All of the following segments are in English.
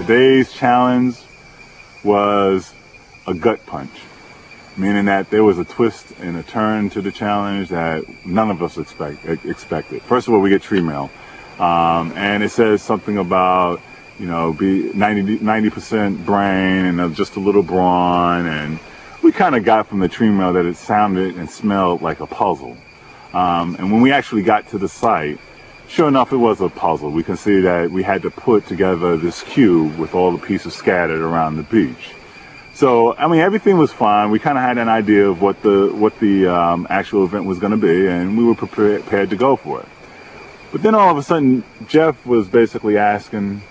today's challenge was a gut punch, meaning that there was a twist and a turn to the challenge that none of us expected. First of all, we get tree mail, and it says something about, you know, be 90% brain and just a little brawn, and we kind of got from the tree mail that it sounded and smelled like a puzzle. And when we actually got to the site, sure enough, it was a puzzle. We can see that we had to put together this cube with all the pieces scattered around the beach. So, I mean, everything was fine. We kind of had an idea of what the actual event was going to be, and we were prepared to go for it. But then all of a sudden, Jeff was basically asking,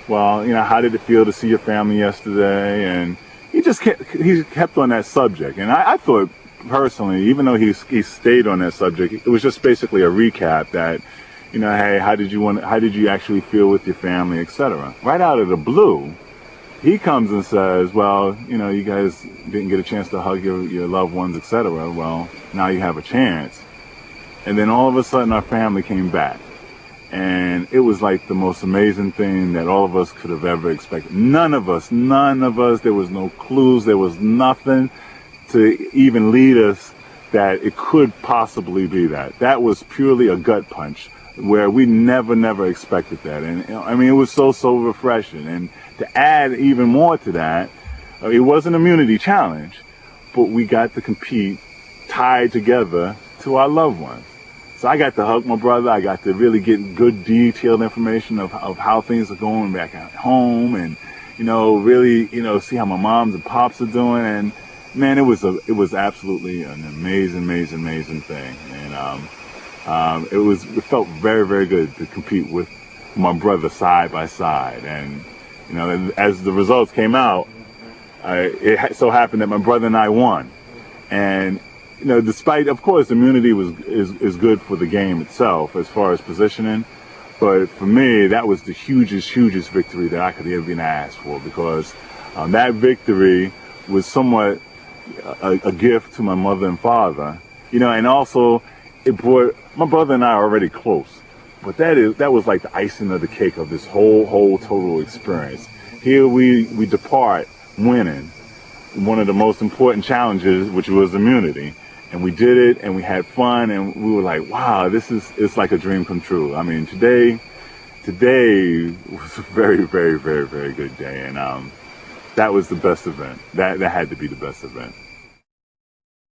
well, you know, how did it feel to see your family yesterday? And he kept on that subject. And I thought, personally, even though he stayed on that subject, it was just basically a recap that, you know, hey, how did you actually feel with your family, etc. Right out of the blue, he comes and says, well, you know, you guys didn't get a chance to hug your loved ones, etc. Well, now you have a chance. And then all of a sudden our family came back. And it was like the most amazing thing that all of us could have ever expected. None of us, there was no clues, there was nothing to even lead us that it could possibly be that. That was purely a gut punch where we never expected that. And I mean, it was so refreshing. And to add even more to that, it was an immunity challenge, but we got to compete tied together to our loved ones. So I got to hug my brother. I got to really get good detailed information of how things are going back at home, and, you know, really, you know, see how my moms and pops are doing. And man, it was absolutely an amazing thing. And it felt very good to compete with my brother side by side. And, you know, as the results came out, it so happened that my brother and I won. And, you know, despite, of course, immunity is good for the game itself as far as positioning, but for me, that was the hugest victory that I could even ask for, because that victory was somewhat a gift to my mother and father, you know, and also it brought, my brother and I are already close, but that was like the icing of the cake of this whole total experience. Here we depart winning one of the most important challenges, which was immunity. And we did it, and we had fun, and we were like, wow, it's like a dream come true. I mean, today was a very good day, and that was the best event. That had to be the best event.